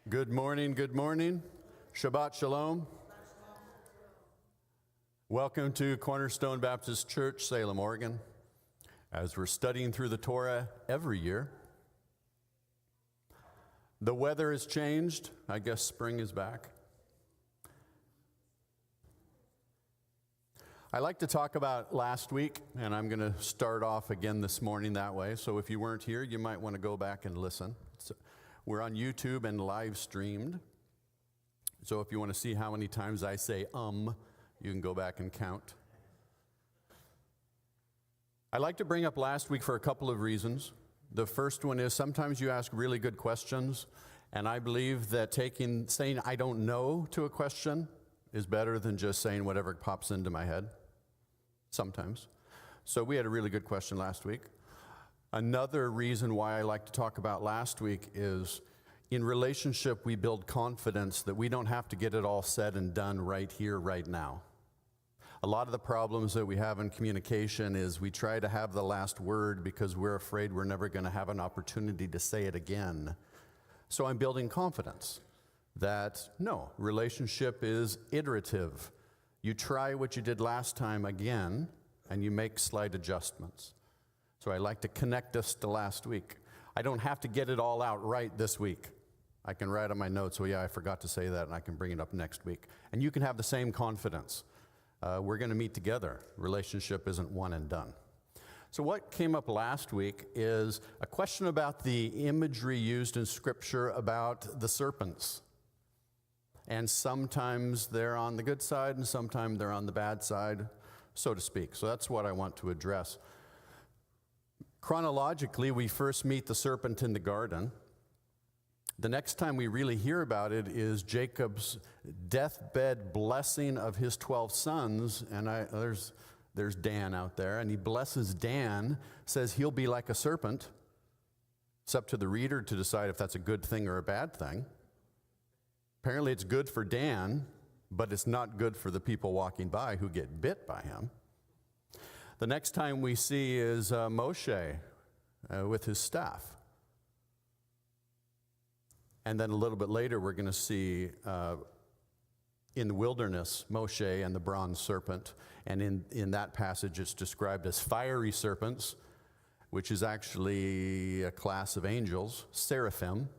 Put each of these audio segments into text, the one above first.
Good morning, good morning. Shabbat Shalom. Welcome to Cornerstone Baptist Church, Salem, Oregon. As we're studying through the Torah every year, the weather has changed. I guess spring is back. I like to talk about last week, and I'm going to start off again this morning that way. So if you weren't here, you might want to go back and listen. We're on YouTube and live streamed. So if you want to see how many times I say you can go back and count. I like to bring up last week for a couple of reasons. The first one is sometimes you ask really good questions, and I believe that saying I don't know to a question is better than just saying whatever pops into my head. Sometimes. So we had a really good question last week. Another reason why I like to talk about last week is in relationship, we build confidence that we don't have to get it all said and done right here, right now. A lot of the problems that we have in communication is we try to have the last word because we're afraid we're never going to have an opportunity to say it again. So I'm building confidence that no, relationship is iterative. You try what you did last time again, and you make slight adjustments. So I like to connect us to last week. I don't have to get it all out right this week. I can write on my notes, well, yeah, I forgot to say that, and I can bring it up next week. And you can have the same confidence. We're going to meet together. Relationship isn't one and done. So what came up last week is a question about the imagery used in Scripture about the serpents. And sometimes they're on the good side, and sometimes they're on the bad side, so to speak. So that's what I want to address. Chronologically, we first meet the serpent in the garden. The next time we really hear about it is Jacob's deathbed blessing of his 12 sons. And there's Dan out there, and he blesses Dan, says he'll be like a serpent. It's up to the reader to decide if that's a good thing or a bad thing. Apparently it's good for Dan, but it's not good for the people walking by who get bit by him. The next time we see is Moshe with his staff. And then a little bit later, we're going to see in the wilderness, Moshe and the bronze serpent. And in that passage, it's described as fiery serpents, which is actually a class of angels, seraphim.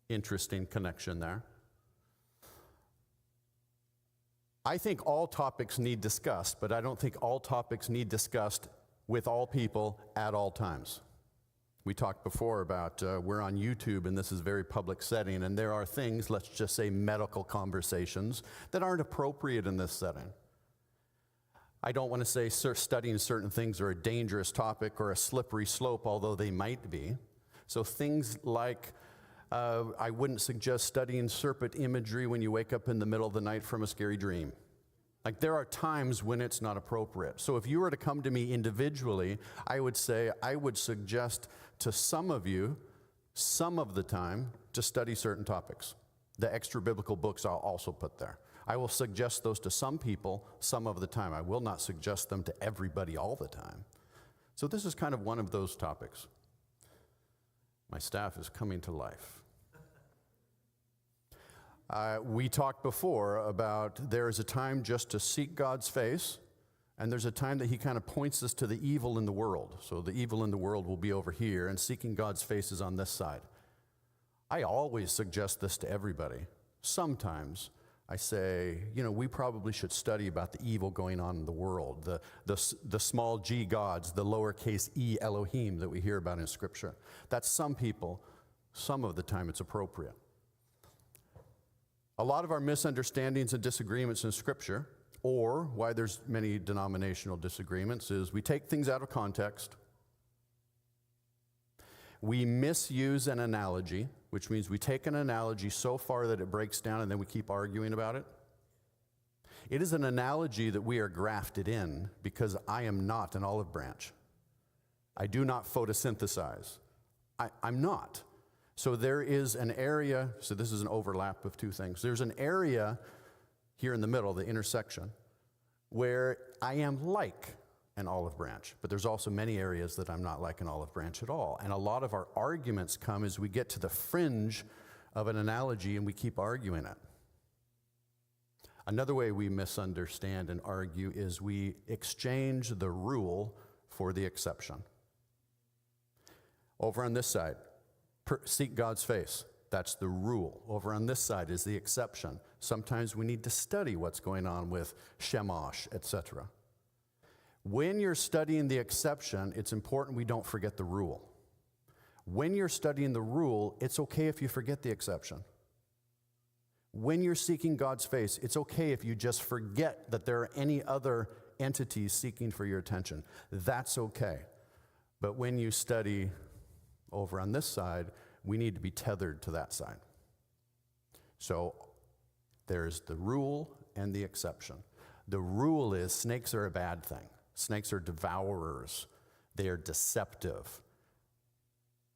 Interesting connection there. I think all topics need discussed, but I don't think all topics need discussed with all people at all times. We talked before about we're on YouTube, and this is a very public setting, and there are things, let's just say medical conversations, that aren't appropriate in this setting. I don't want to say studying certain things are a dangerous topic or a slippery slope, although they might be. So things like I wouldn't suggest studying serpent imagery when you wake up in the middle of the night from a scary dream. Like there are times when it's not appropriate. So if you were to come to me individually, I would suggest to some of you, some of the time, to study certain topics. The extra biblical books I'll also put there. I will suggest those to some people some of the time. I will not suggest them to everybody all the time. So this is kind of one of those topics. My staff is coming to life. We talked before about there is a time just to seek God's face, and there's a time that he kind of points us to the evil in the world. So the evil in the world will be over here, and seeking God's face is on this side. I always suggest this to everybody. Sometimes I say, we probably should study about the evil going on in the world, the small g gods, the lowercase e Elohim that we hear about in Scripture. That's some people, some of the time it's appropriate. A lot of our misunderstandings and disagreements in Scripture, or why there's many denominational disagreements, is we take things out of context. We misuse an analogy, which means we take an analogy so far that it breaks down and then we keep arguing about it. It is an analogy that we are grafted in because I am not an olive branch. I do not photosynthesize. I'm not. So there is an area, so this is an overlap of two things. There's an area here in the middle, the intersection, where I am like an olive branch, but there's also many areas that I'm not like an olive branch at all. And a lot of our arguments come as we get to the fringe of an analogy and we keep arguing it. Another way we misunderstand and argue is we exchange the rule for the exception. Over on this side, seek God's face. That's the rule. Over on this side is the exception. Sometimes we need to study what's going on with Shemash, etc. When you're studying the exception, it's important we don't forget the rule. When you're studying the rule, it's okay if you forget the exception. When you're seeking God's face, it's okay if you just forget that there are any other entities seeking for your attention. That's okay. But when you study over on this side, we need to be tethered to that side. So there's the rule and the exception. The rule is snakes are a bad thing. Snakes are devourers. They are deceptive.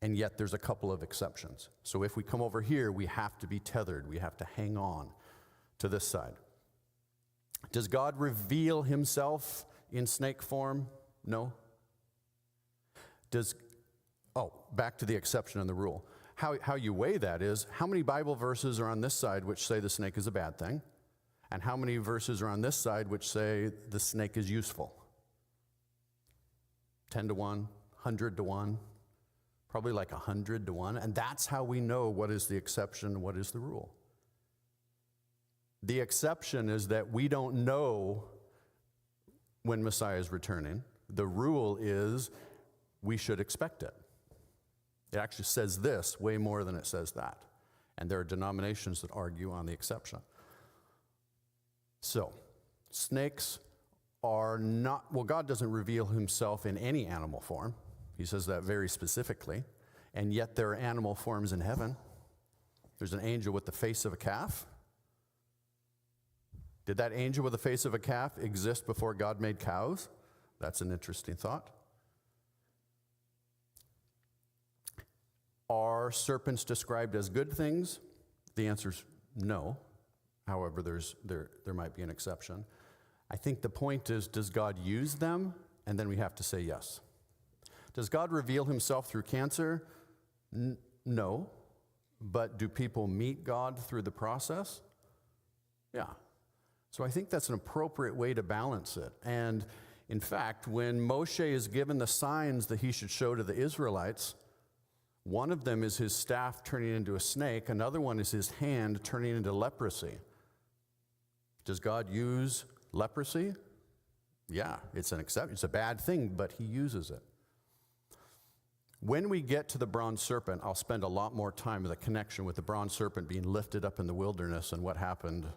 And yet there's a couple of exceptions. So if we come over here, we have to be tethered. We have to hang on to this side. Does God reveal himself in snake form? No. Back to the exception and the rule. How you weigh that is, how many Bible verses are on this side which say the snake is a bad thing? And how many verses are on this side which say the snake is useful? 10 to 1, 100 to 1, probably like 100 to 1. And that's how we know what is the exception and what is the rule. The exception is that we don't know when Messiah is returning. The rule is we should expect it. It actually says this way more than it says that. And there are denominations that argue on the exception. So, snakes are not, God doesn't reveal himself in any animal form. He says that very specifically. And yet there are animal forms in heaven. There's an angel with the face of a calf. Did that angel with the face of a calf exist before God made cows? That's an interesting thought. Are serpents described as good things? The answer is no. However, there might be an exception. I think the point is, does God use them? And then we have to say yes. Does God reveal himself through cancer? No. But do people meet God through the process? Yeah. So I think that's an appropriate way to balance it. And in fact, when Moshe is given the signs that he should show to the Israelites, one of them is his staff turning into a snake. Another one is his hand turning into leprosy. Does God use leprosy? Yeah, it's an exception. It's a bad thing, but he uses it. When we get to the bronze serpent, I'll spend a lot more time with a connection with the bronze serpent being lifted up in the wilderness and what happened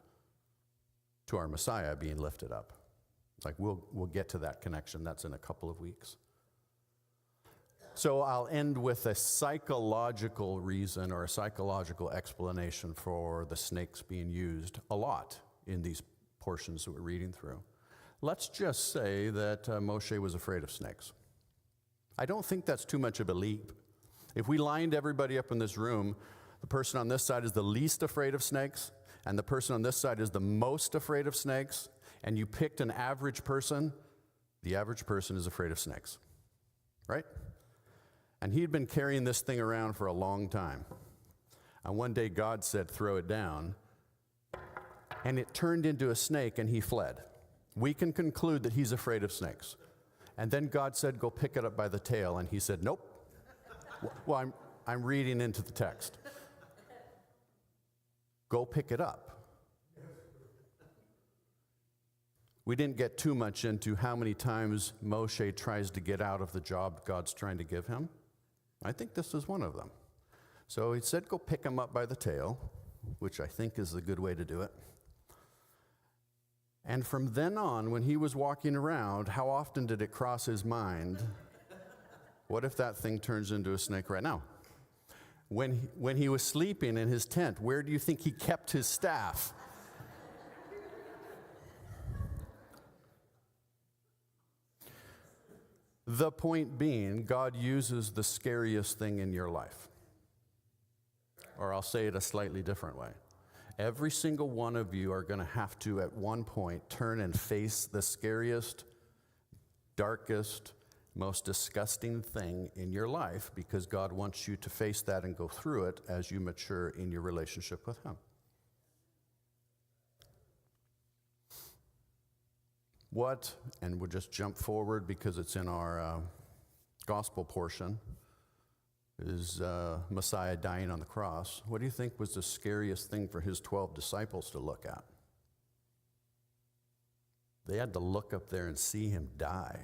to our Messiah being lifted up. Like we'll get to that connection. That's in a couple of weeks. So I'll end with a psychological reason or a psychological explanation for the snakes being used a lot in these portions that we're reading through. Let's just say that Moshe was afraid of snakes. I don't think that's too much of a leap. If we lined everybody up in this room, the person on this side is the least afraid of snakes, and the person on this side is the most afraid of snakes, and you picked an average person, the average person is afraid of snakes, right? And he'd been carrying this thing around for a long time. And one day God said, throw it down. And it turned into a snake and he fled. We can conclude that he's afraid of snakes. And then God said, go pick it up by the tail. And he said, nope. Well, I'm reading into the text. Go pick it up. We didn't get too much into how many times Moshe tries to get out of the job God's trying to give him. I think this is one of them. So he said, go pick him up by the tail, which I think is the good way to do it. And from then on, when he was walking around, how often did it cross his mind, what if that thing turns into a snake right now? When he was sleeping in his tent, where do you think he kept his staff? The point being, God uses the scariest thing in your life. Or I'll say it a slightly different way. Every single one of you are going to have to, at one point, turn and face the scariest, darkest, most disgusting thing in your life, because God wants you to face that and go through it as you mature in your relationship with Him. What, and we'll just jump forward because it's in our gospel portion, is Messiah dying on the cross. What do you think was the scariest thing for His 12 disciples to look at? They had to look up there and see Him die.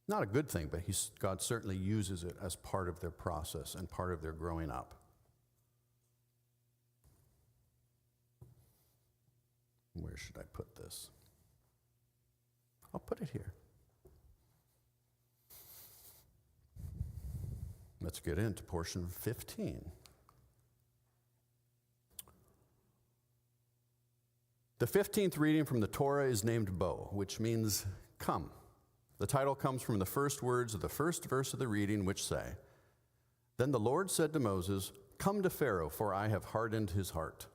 Not a good thing, but God certainly uses it as part of their process and part of their growing up. Where should I put this? I'll put it here. Let's get into portion 15. The 15th reading from the Torah is named Bo, which means come. The title comes from the first words of the first verse of the reading, which say, "Then the Lord said to Moses, 'Come to Pharaoh, for I have hardened his heart.'"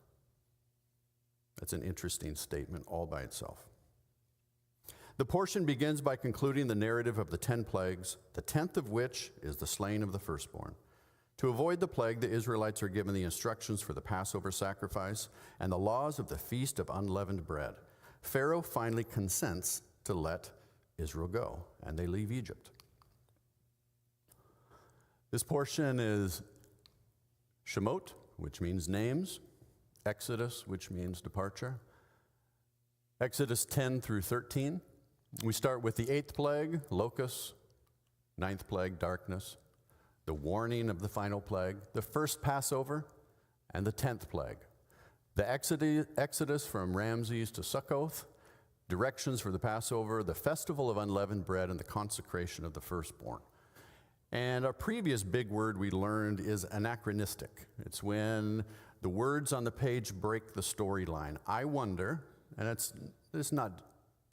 That's an interesting statement all by itself. The portion begins by concluding the narrative of the 10 plagues, the 10th of which is the slaying of the firstborn. To avoid the plague, the Israelites are given the instructions for the Passover sacrifice and the laws of the Feast of Unleavened Bread. Pharaoh finally consents to let Israel go, and they leave Egypt. This portion is Shemot, which means names, Exodus, which means departure. Exodus 10 through 13. We start with the 8th plague, locusts, 9th plague, darkness, the warning of the final plague, the first Passover, and the 10th plague. The Exodus from Ramses to Succoth, directions for the Passover, the festival of unleavened bread, and the consecration of the firstborn. And our previous big word we learned is anachronistic. It's when the words on the page break the storyline. I wonder, and it's not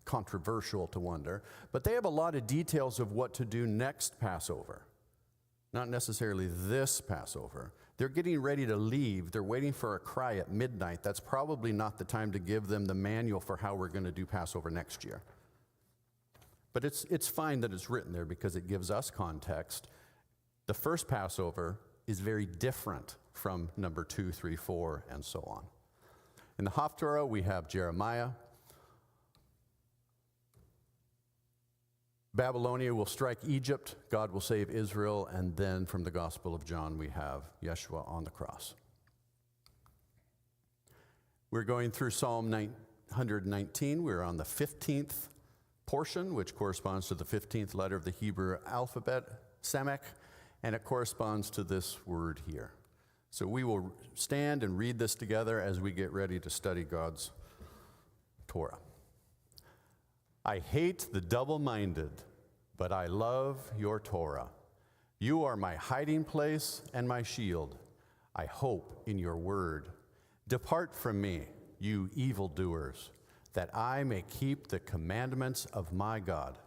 controversial to wonder, but they have a lot of details of what to do next Passover. Not necessarily this Passover. They're getting ready to leave. They're waiting for a cry at midnight. That's probably not the time to give them the manual for how we're going to do Passover next year. But it's fine that it's written there because it gives us context. The first Passover is very different from number 2, 3, 4, and so on. In the Haftarah, we have Jeremiah. Babylonia will strike Egypt, God will save Israel, and then from the Gospel of John we have Yeshua on the cross. We're going through Psalm 119. We're on the 15th portion, which corresponds to the 15th letter of the Hebrew alphabet, Samek, and it corresponds to this word here. So we will stand and read this together as we get ready to study God's Torah. I hate the double-minded, but I love your Torah. You are my hiding place and my shield. I hope in your word. Depart from me, you evildoers, that I may keep the commandments of my God.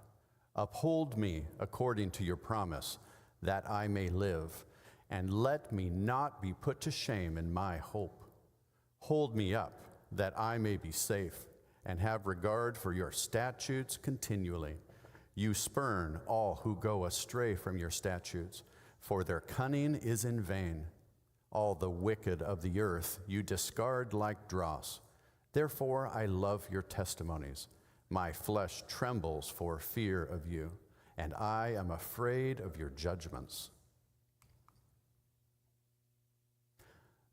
Uphold me according to your promise, that I may live, and let me not be put to shame in my hope. Hold me up, that I may be safe, and have regard for your statutes continually. You spurn all who go astray from your statutes, for their cunning is in vain. All the wicked of the earth you discard like dross. Therefore I love your testimonies. My flesh trembles for fear of you, and I am afraid of your judgments.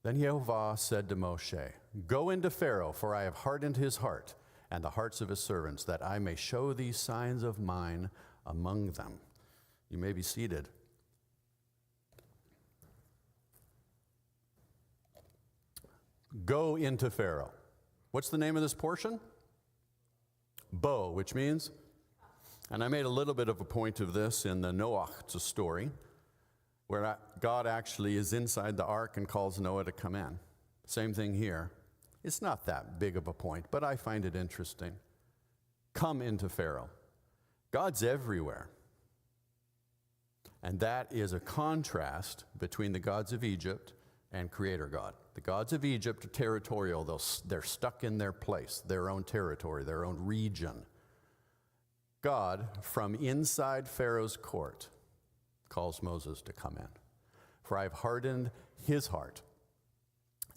Then Yehovah said to Moshe, "Go into Pharaoh, for I have hardened his heart and the hearts of his servants, that I may show these signs of mine among them." You may be seated. Go into Pharaoh. What's the name of this portion? Bo, which means, and I made a little bit of a point of this in the Noah story, where God actually is inside the ark and calls Noah to come in. Same thing here. It's not that big of a point, but I find it interesting. Come into Pharaoh. God's everywhere. And that is a contrast between the gods of Egypt and Creator God. The gods of Egypt are territorial. They're stuck in their place, their own territory, their own region. God, from inside Pharaoh's court, calls Moses to come in. For I have hardened his heart,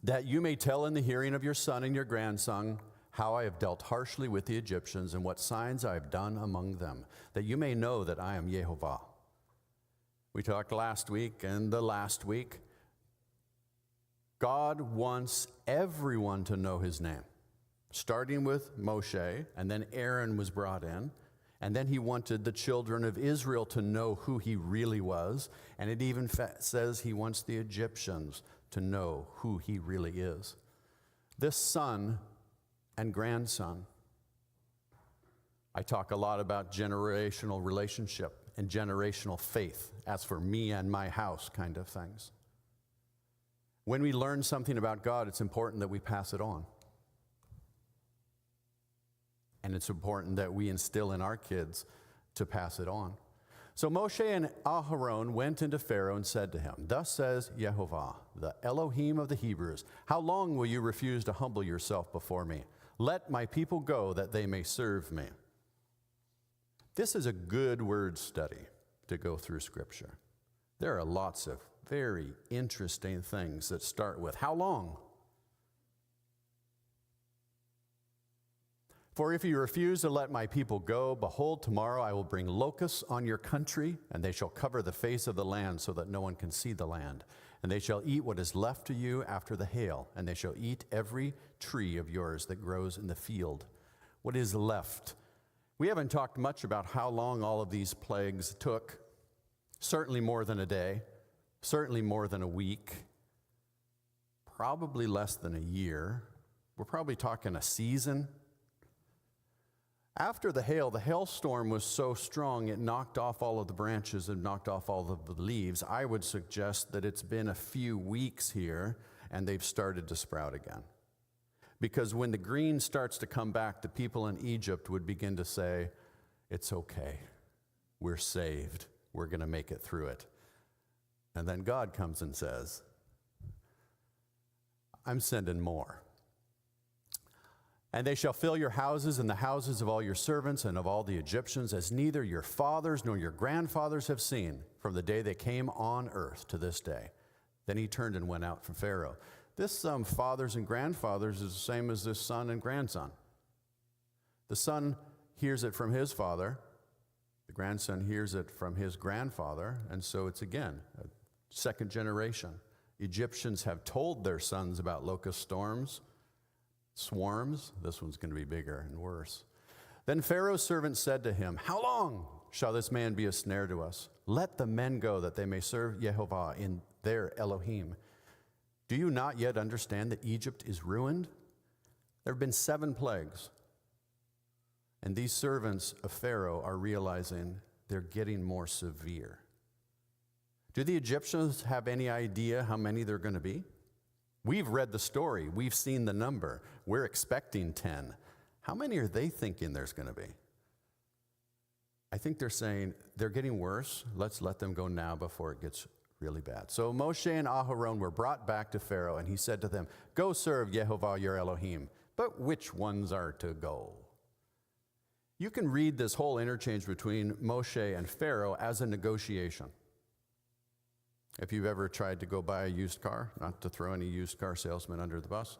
that you may tell in the hearing of your son and your grandson how I have dealt harshly with the Egyptians and what signs I have done among them, that you may know that I am Yehovah. We talked last week and the last week. God wants everyone to know his name, starting with Moshe, and then Aaron was brought in, and then he wanted the children of Israel to know who he really was, and it even says he wants the Egyptians to know who he really is. This son and grandson, I talk a lot about generational relationship and generational faith, as for me and my house kind of things. When we learn something about God, it's important that we pass it on. And it's important that we instill in our kids to pass it on. So Moshe and Aharon went into Pharaoh and said to him, "Thus says Yehovah, the Elohim of the Hebrews, how long will you refuse to humble yourself before me? Let my people go that they may serve me." This is a good word study to go through Scripture. There are lots of very interesting things that start with, how long? For if you refuse to let my people go, behold, tomorrow I will bring locusts on your country, and they shall cover the face of the land so that no one can see the land. And they shall eat what is left to you after the hail, and they shall eat every tree of yours that grows in the field. What is left? We haven't talked much about how long all of these plagues took. Certainly more than a day, certainly more than a week, probably less than a year. We're probably talking a season. After the hailstorm was so strong it knocked off all of the branches and knocked off all of the leaves. I would suggest that it's been a few weeks here and they've started to sprout again. Because when the green starts to come back, the people in Egypt would begin to say, "It's okay, we're saved, we're going to make it through it." And then God comes and says, "I'm sending more. And they shall fill your houses and the houses of all your servants and of all the Egyptians, as neither your fathers nor your grandfathers have seen from the day they came on earth to this day." Then he turned and went out from Pharaoh. This fathers and grandfathers is the same as this son and grandson. The son hears it from his father. The grandson hears it from his grandfather. And so it's again, a second generation. Egyptians have told their sons about locust storms, swarms. This one's going to be bigger and worse. Then Pharaoh's servant said to him, "How long shall this man be a snare to us? Let the men go that they may serve Yehovah in their Elohim. Do you not yet understand that Egypt is ruined? There have been 7 plagues. And these servants of Pharaoh are realizing they're getting more severe. Do the Egyptians have any idea how many they're going to be? We've read the story. We've seen the number. We're expecting 10. How many are they thinking there's going to be? I think they're saying they're getting worse. Let's let them go now before it gets really bad. So Moshe and Aharon were brought back to Pharaoh, and he said to them, "Go serve Yehovah your Elohim. But which ones are to go?" You can read this whole interchange between Moshe and Pharaoh as a negotiation. If you've ever tried to go buy a used car, not to throw any used car salesman under the bus,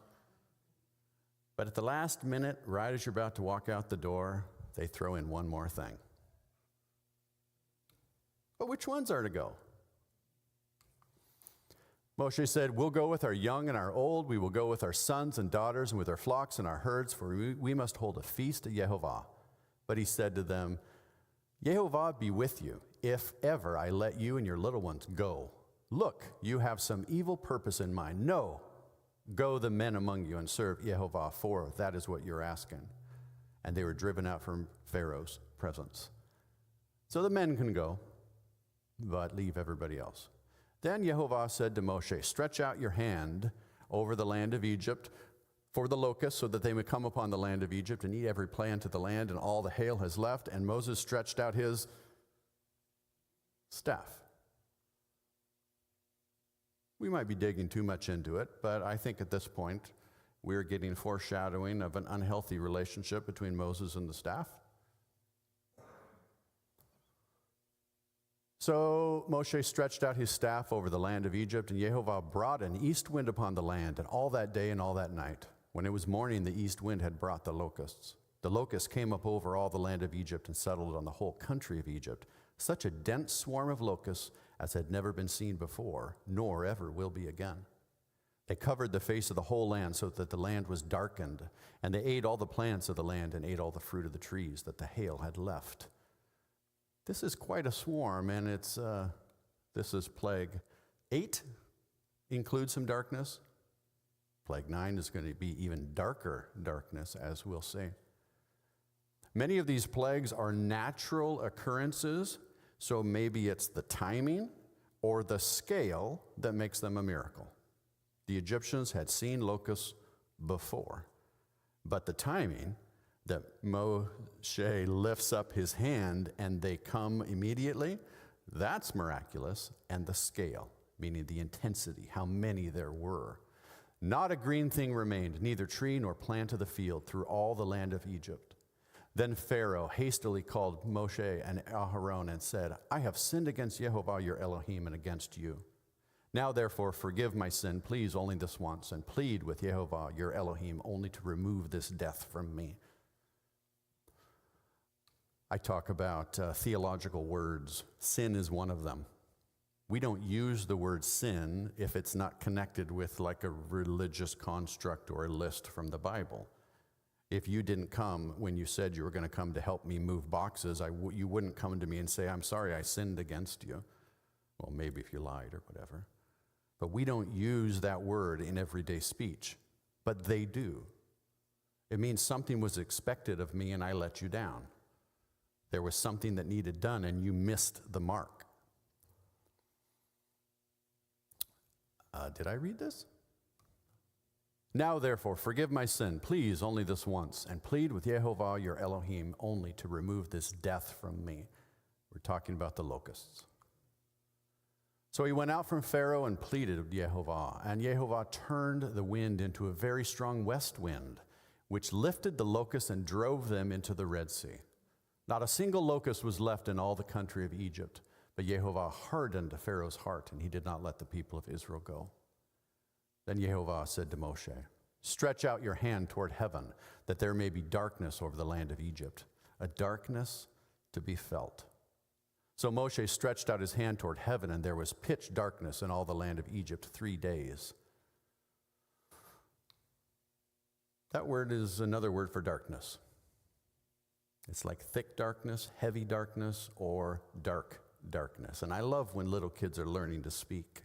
but at the last minute, right as you're about to walk out the door, they throw in one more thing. But which ones are to go? Moshe said, "We'll go with our young and our old. We will go with our sons and daughters and with our flocks and our herds, for we must hold a feast to Yehovah." But he said to them, "Yehovah be with you, if ever I let you and your little ones go. Look, you have some evil purpose in mind. No, go the men among you and serve Yehovah, for that is what you're asking." And they were driven out from Pharaoh's presence. So the men can go, but leave everybody else. Then Yehovah said to Moshe, "Stretch out your hand over the land of Egypt for the locusts, so that they may come upon the land of Egypt and eat every plant of the land, and all the hail has left." And Moses stretched out his staff. We might be digging too much into it, but I think at this point we're getting foreshadowing of an unhealthy relationship between Moses and the staff. So Moshe stretched out his staff over the land of Egypt, and Yehovah brought an east wind upon the land, and all that day and all that night. When it was morning, the east wind had brought the locusts. The locusts came up over all the land of Egypt and settled on the whole country of Egypt. Such a dense swarm of locusts as had never been seen before, nor ever will be again. They covered the face of the whole land so that the land was darkened, and they ate all the plants of the land and ate all the fruit of the trees that the hail had left. This is quite a swarm, and this is plague 8 includes some darkness. Plague 9 is going to be even darker darkness, as we'll see. Many of these plagues are natural occurrences, so maybe it's the timing or the scale that makes them a miracle. The Egyptians had seen locusts before, but the timing that Moshe lifts up his hand and they come immediately, that's miraculous, and the scale, meaning the intensity, how many there were. Not a green thing remained, neither tree nor plant of the field, through all the land of Egypt. Then Pharaoh hastily called Moshe and Aharon and said, I have sinned against Yehovah your Elohim and against you. Now therefore forgive my sin, please, only this once, and plead with Yehovah your Elohim only to remove this death from me. I talk about theological words. Sin is one of them. We don't use the word sin if it's not connected with like a religious construct or a list from the Bible. If you didn't come when you said you were going to come to help me move boxes, you wouldn't come to me and say, I'm sorry, I sinned against you. Well, maybe if you lied or whatever. But we don't use that word in everyday speech. But they do. It means something was expected of me and I let you down. There was something that needed done and you missed the mark. Did I read this? Now therefore, forgive my sin, please, only this once, and plead with Yehovah your Elohim only to remove this death from me. We're talking about the locusts. So he went out from Pharaoh and pleaded with Yehovah, and Yehovah turned the wind into a very strong west wind, which lifted the locusts and drove them into the Red Sea. Not a single locust was left in all the country of Egypt, but Yehovah hardened Pharaoh's heart, and he did not let the people of Israel go. Then Yehovah said to Moshe, stretch out your hand toward heaven, that there may be darkness over the land of Egypt, a darkness to be felt. So Moshe stretched out his hand toward heaven, and there was pitch darkness in all the land of Egypt 3 days. That word is another word for darkness. It's like thick darkness, heavy darkness, or dark darkness. And I love when little kids are learning to speak.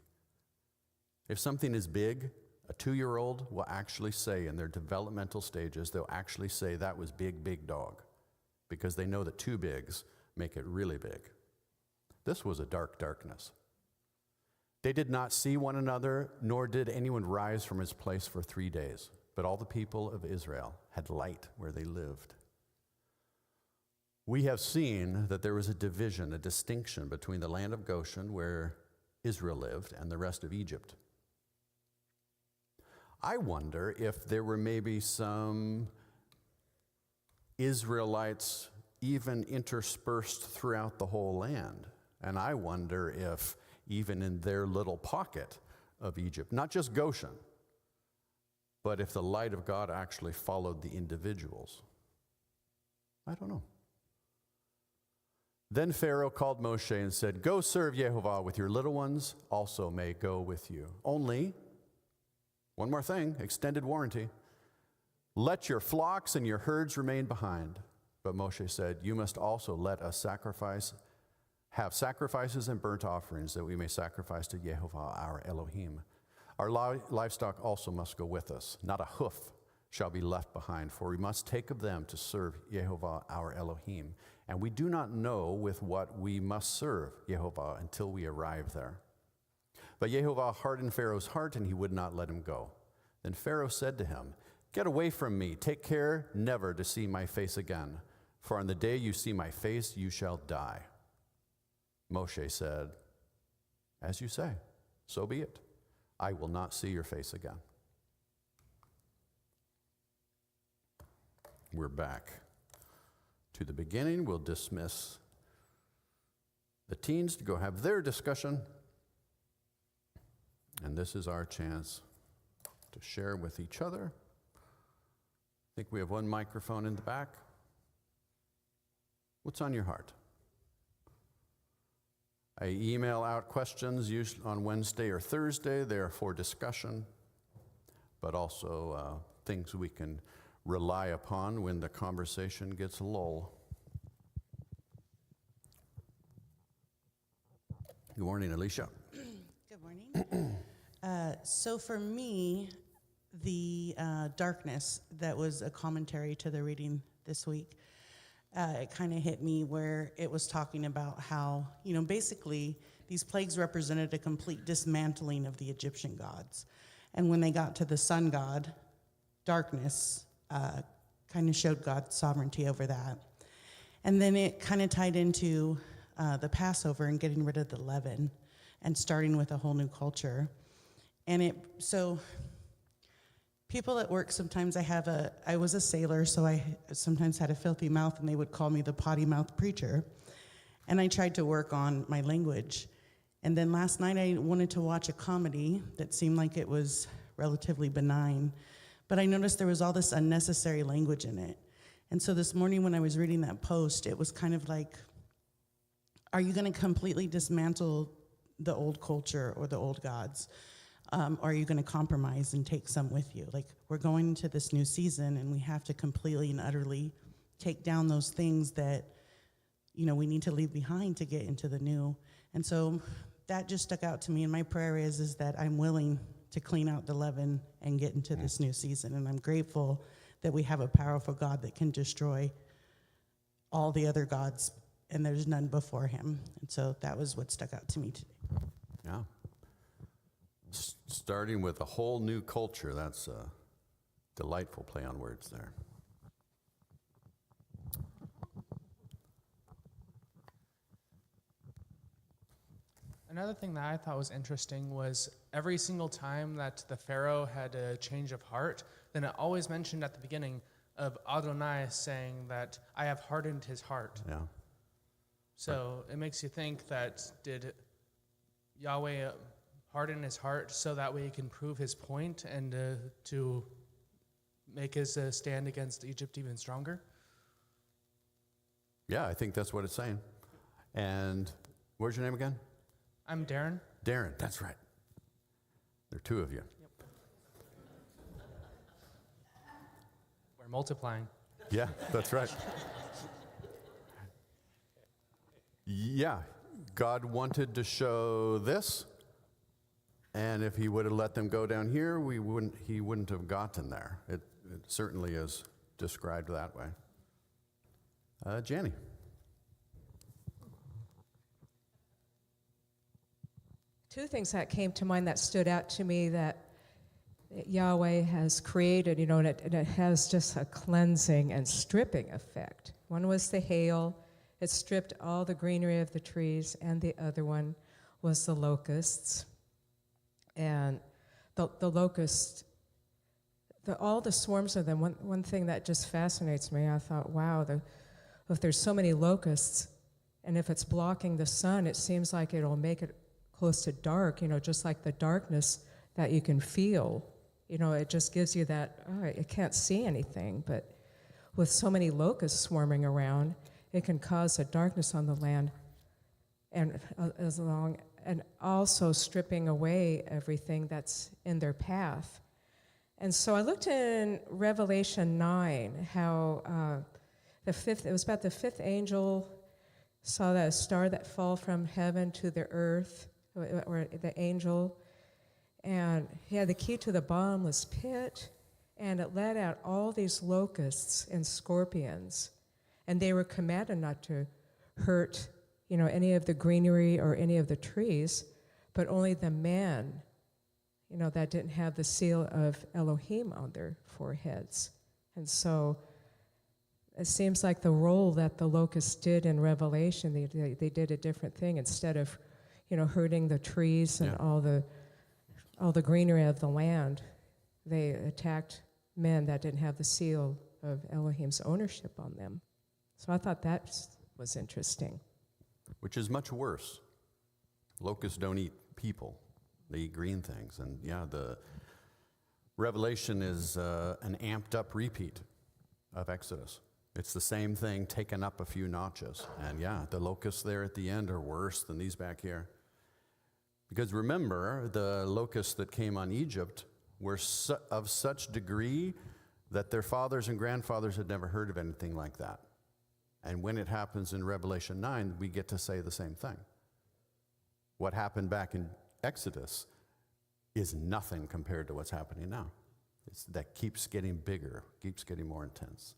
If something is big, a 2-year-old will actually say in their developmental stages, they'll actually say that was big, big dog, because they know that 2 bigs make it really big. This was a dark darkness. They did not see one another, nor did anyone rise from his place for 3 days. But all the people of Israel had light where they lived. We have seen that there was a division, a distinction between the land of Goshen, where Israel lived, and the rest of Egypt. I wonder if there were maybe some Israelites even interspersed throughout the whole land. And I wonder if even in their little pocket of Egypt, not just Goshen, but if the light of God actually followed the individuals. I don't know. Then Pharaoh called Moshe and said, go serve Yehovah with your little ones, also may go with you. Only, one more thing, extended warranty, let your flocks and your herds remain behind. But Moshe said, you must also let us have sacrifices and burnt offerings that we may sacrifice to Yehovah our Elohim. Our livestock also must go with us. Not a hoof shall be left behind, for we must take of them to serve Yehovah our Elohim. And we do not know with what we must serve Yehovah until we arrive there. But Yehovah hardened Pharaoh's heart, and he would not let him go. Then Pharaoh said to him, get away from me. Take care never to see my face again. For on the day you see my face, you shall die. Moshe said, as you say, so be it. I will not see your face again. We're back to the beginning. We'll dismiss the teens to go have their discussion. And this is our chance to share with each other. I think we have one microphone in the back. What's on your heart? I email out questions usually on Wednesday or Thursday. They're for discussion, but also things we can rely upon when the conversation gets lull. Good morning, Alicia. Good morning. So for me, the darkness that was a commentary to the reading this week, it kind of hit me where it was talking about how, basically these plagues represented a complete dismantling of the Egyptian gods. And when they got to the sun god, darkness kind of showed God's sovereignty over that. And then it kind of tied into the Passover and getting rid of the leaven and starting with a whole new culture. And so people at work, sometimes I was a sailor, so I sometimes had a filthy mouth, and they would call me the potty mouth preacher. And I tried to work on my language. And then last night I wanted to watch a comedy that seemed like it was relatively benign, but I noticed there was all this unnecessary language in it. And so this morning when I was reading that post, it was kind of like, are you going to completely dismantle the old culture or the old gods? Or are you going to compromise and take some with you? Like, we're going into this new season, and we have to completely and utterly take down those things that, we need to leave behind to get into the new. And so that just stuck out to me, and my prayer is that I'm willing to clean out the leaven and get into this new season. And I'm grateful that we have a powerful God that can destroy all the other gods, and there's none before him. And so that was what stuck out to me today. Yeah. Starting with a whole new culture, that's a delightful play on words there. Another thing that I thought was interesting was every single time that the Pharaoh had a change of heart, then it always mentioned at the beginning of Adonai saying that I have hardened his heart. Yeah. So it makes you think that did Yahweh harden his heart so that way he can prove his point and to make his stand against Egypt even stronger? Yeah, I think that's what it's saying. And where's your name again? I'm Darren. Darren, that's right. There are two of you. Yep. We're multiplying. Yeah, that's right. Yeah, God wanted to show this, and if he would have let them go down here, he wouldn't have gotten there. It certainly is described that way. Jenny. Two things that came to mind that stood out to me that Yahweh has created, and it has just a cleansing and stripping effect. One was the hail. It stripped all the greenery of the trees, and the other one was the locusts. And the locusts, all the swarms of them, one thing that just fascinates me, I thought, wow, if there's so many locusts, and if it's blocking the sun, it seems like it'll make it close to dark, just like the darkness that you can feel. It just gives you that, I can't see anything. But with so many locusts swarming around, it can cause a darkness on the land, and and also stripping away everything that's in their path. And so I looked in Revelation 9, how it was about the fifth angel saw that star that fall from heaven to the earth, or the angel, and he had the key to the bottomless pit, and it let out all these locusts and scorpions, and they were commanded not to hurt, any of the greenery or any of the trees, but only the men, that didn't have the seal of Elohim on their foreheads. And so it seems like the role that the locusts did in Revelation, they did a different thing. Instead of, hurting the trees and all the greenery of the land, they attacked men that didn't have the seal of Elohim's ownership on them. So I thought that was interesting. which is much worse. Locusts don't eat people. They eat green things. And yeah, the Revelation is an amped up repeat of Exodus. It's the same thing taken up a few notches. And yeah, the locusts there at the end are worse than these back here. Because remember, the locusts that came on Egypt were of such degree that their fathers and grandfathers had never heard of anything like that. And when it happens in Revelation 9, we get to say the same thing. What happened back in Exodus is nothing compared to what's happening now. That keeps getting bigger, keeps getting more intense.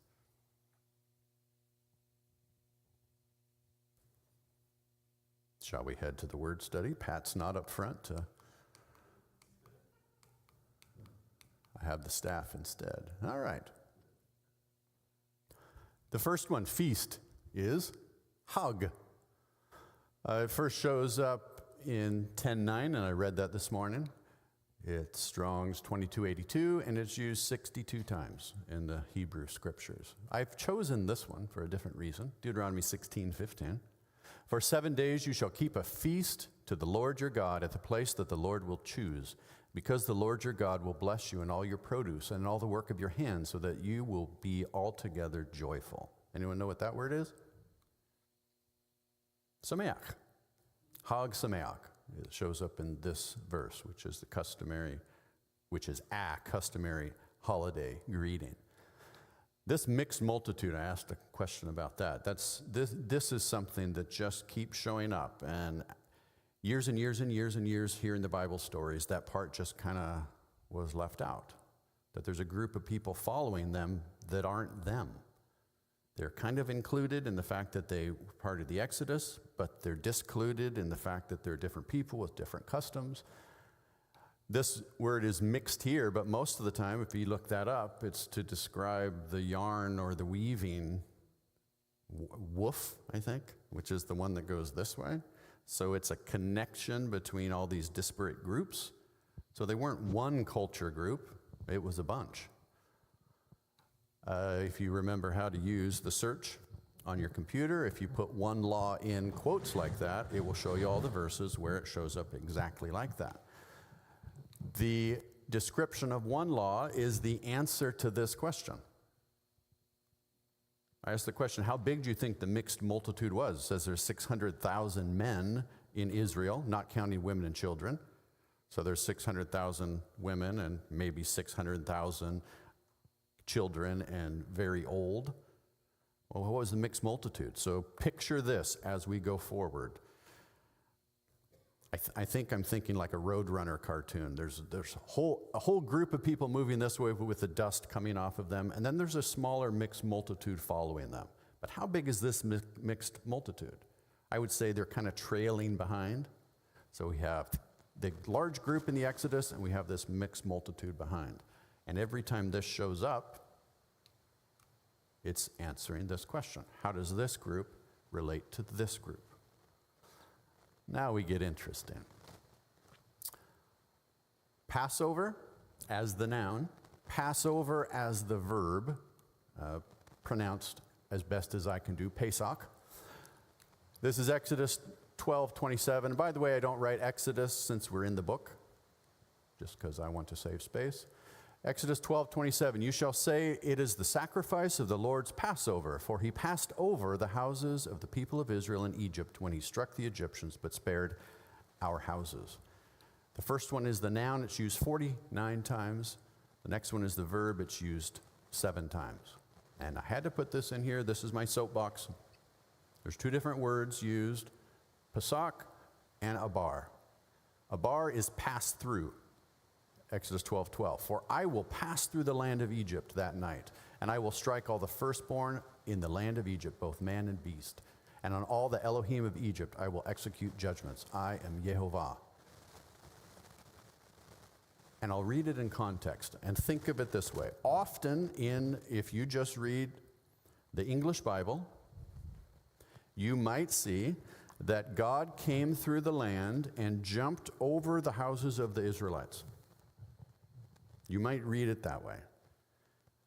Shall we head to the word study? Pat's not up front. I have the staff instead. All right. The first one, feast, is hug. It first shows up in 10:9, and I read that this morning. It's Strong's 2282, and it's used 62 times in the Hebrew scriptures. I've chosen this one for a different reason, Deuteronomy 16:15. For 7 days you shall keep a feast to the Lord your God at the place that the Lord will choose, because the Lord your God will bless you in all your produce and in all the work of your hands, so that you will be altogether joyful. Anyone know what that word is? Sameach. Hag Sameach. It shows up in this verse, which is a customary holiday greeting. This mixed multitude, I asked a question about that. This is something that just keeps showing up. And years and years and years and years hearing the Bible stories, that part just kind of was left out. That there's a group of people following them that aren't them. They're kind of included in the fact that they were part of the Exodus, but they're discluded in the fact that they're different people with different customs. This word is mixed here, but most of the time, if you look that up, it's to describe the yarn or the weaving woof, I think, which is the one that goes this way. So it's a connection between all these disparate groups. So they weren't one culture group, it was a bunch. If you remember how to use the search on your computer, if you put one law in quotes like that, it will show you all the verses where it shows up exactly like that. The description of one law is the answer to this question. I asked the question, how big do you think the mixed multitude was? It says there's 600,000 men in Israel, not counting women and children. So there's 600,000 women and maybe 600,000 children and very old. Well, what was the mixed multitude? So picture this as we go forward. I think I'm thinking like a Roadrunner cartoon. There's a whole group of people moving this way with the dust coming off of them, and then there's a smaller mixed multitude following them. But how big is this mixed multitude? I would say they're kind of trailing behind. So we have the large group in the Exodus, and we have this mixed multitude behind. And every time this shows up, it's answering this question. How does this group relate to this group? Now we get interesting. Passover as the noun, Passover as the verb, pronounced as best as I can do, Pesach. This is Exodus 12:27. By the way, I don't write Exodus since we're in the book, just because I want to save space. Exodus 12:27, you shall say, it is the sacrifice of the Lord's Passover, for he passed over the houses of the people of Israel in Egypt when he struck the Egyptians, but spared our houses. The first one is the noun, it's used 49 times. The next one is the verb, it's used 7 times. And I had to put this in here, this is my soapbox. There's 2 different words used, Pesach and abar. Abar is pass through. Exodus 12:12. For I will pass through the land of Egypt that night, and I will strike all the firstborn in the land of Egypt, both man and beast. And on all the Elohim of Egypt I will execute judgments. I am Yehovah. And I'll read it in context and think of it this way. Often if you just read the English Bible, you might see that God came through the land and jumped over the houses of the Israelites. You might read it that way,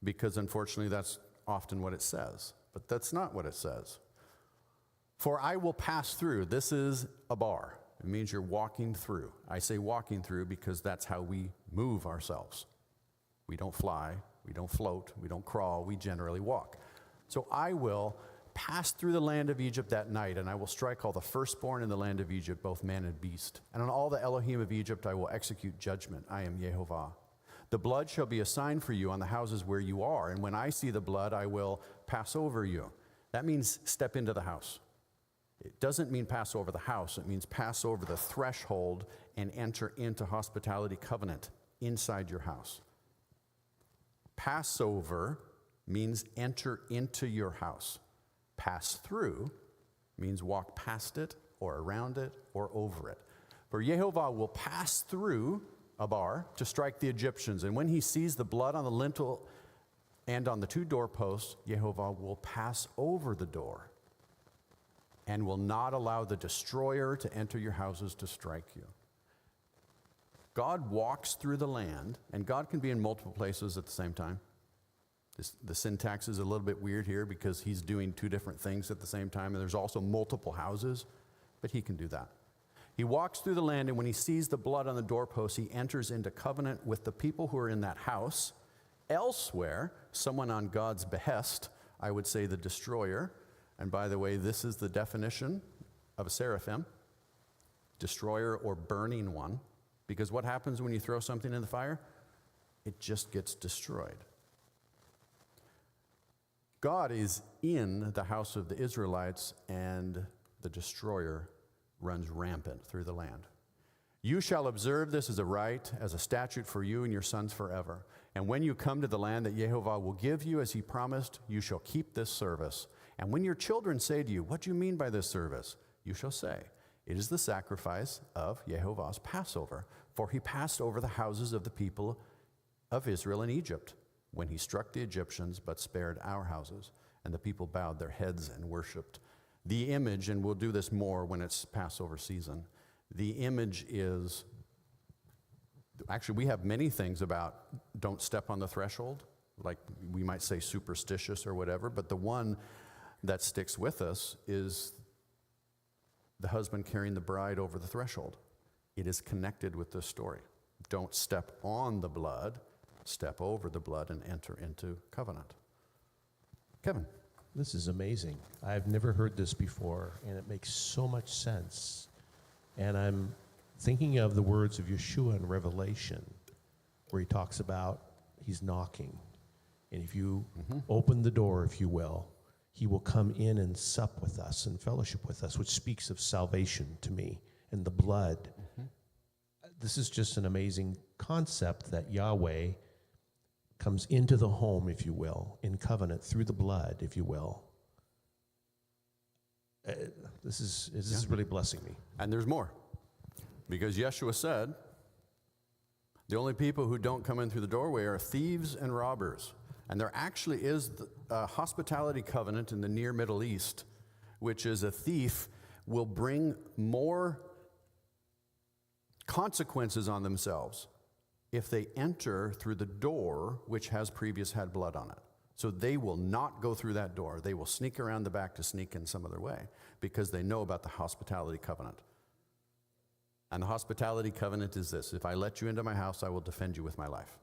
because unfortunately that's often what it says, but that's not what it says. For I will pass through. This is a bar. It means you're walking through. I say walking through because that's how we move ourselves. We don't fly, we don't float, we don't crawl, we generally walk. So I will pass through the land of Egypt that night, and I will strike all the firstborn in the land of Egypt, both man and beast. And on all the Elohim of Egypt I will execute judgment. I am Yehovah. The blood shall be a sign for you on the houses where you are, and when I see the blood, I will pass over you. That means step into the house. It doesn't mean pass over the house. It means pass over the threshold and enter into hospitality covenant inside your house. Passover means enter into your house. Pass through means walk past it or around it or over it. For Yehovah will pass through a bar to strike the Egyptians. And when he sees the blood on the lintel and on the 2 doorposts, Yehovah will pass over the door and will not allow the destroyer to enter your houses to strike you. God walks through the land, and God can be in multiple places at the same time. The syntax is a little bit weird here because he's doing 2 different things at the same time, and there's also multiple houses, but he can do that. He walks through the land, and when he sees the blood on the doorpost, he enters into covenant with the people who are in that house. Elsewhere, someone on God's behest, I would say the destroyer. And by the way, this is the definition of a seraphim, destroyer or burning one. Because what happens when you throw something in the fire? It just gets destroyed. God is in the house of the Israelites, and the destroyer runs rampant through the land. You shall observe this as a rite, as a statute for you and your sons forever. And when you come to the land that Yehovah will give you as he promised, you shall keep this service. And when your children say to you, what do you mean by this service? You shall say, it is the sacrifice of Yehovah's Passover, for he passed over the houses of the people of Israel in Egypt, when he struck the Egyptians, but spared our houses. And the people bowed their heads and worshiped. The image, and we'll do this more when it's Passover season, the image is, actually we have many things about don't step on the threshold, like we might say superstitious or whatever, but the one that sticks with us is the husband carrying the bride over the threshold. It is connected with this story. Don't step on the blood, step over the blood and enter into covenant. Kevin. This is amazing. I've never heard this before, and it makes so much sense. And I'm thinking of the words of Yeshua in Revelation, where he talks about he's knocking. And if you open the door, if you will, he will come in and sup with us and fellowship with us, which speaks of salvation to me and the blood. This is just an amazing concept that Yahweh comes into the home, if you will, in covenant through the blood, if you will. This is really blessing me. And there's more. Because Yeshua said, the only people who don't come in through the doorway are thieves and robbers. And there actually is a hospitality covenant in the near Middle East, which is a thief will bring more consequences on themselves if they enter through the door which has previous had blood on it. So they will not go through that door. They will sneak around the back to sneak in some other way because they know about the hospitality covenant. And the hospitality covenant is this: if I let you into my house, I will defend you with my life.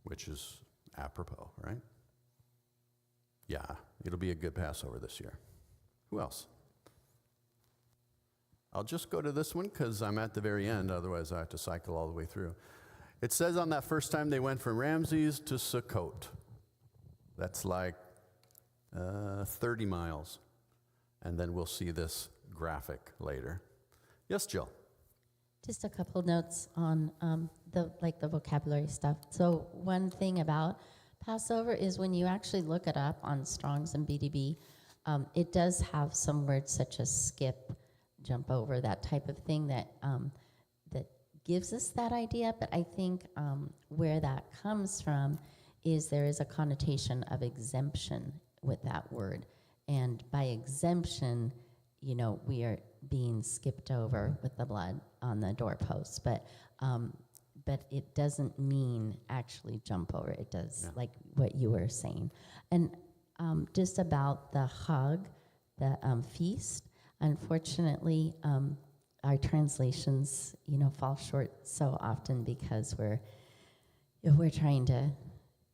Which is apropos, right? Yeah, it'll be a good Passover this year. Who else? I'll just go to this one because I'm at the very end, otherwise I have to cycle all the way through. It says on that first time they went from Ramses to Sukkot. That's like 30 miles. And then we'll see this graphic later. Yes, Jill? Just a couple notes on the vocabulary stuff. So one thing about Passover is when you actually look it up on Strong's and BDB, it does have some words such as skip, jump over, that type of thing that gives us that idea. But I think where that comes from is there is a connotation of exemption with that word. And by exemption, we are being skipped over with the blood on the doorposts. But it doesn't mean actually jump over. It does, like what you were saying. And just about the Chag, the feast. Unfortunately, our translations, fall short so often because we're trying to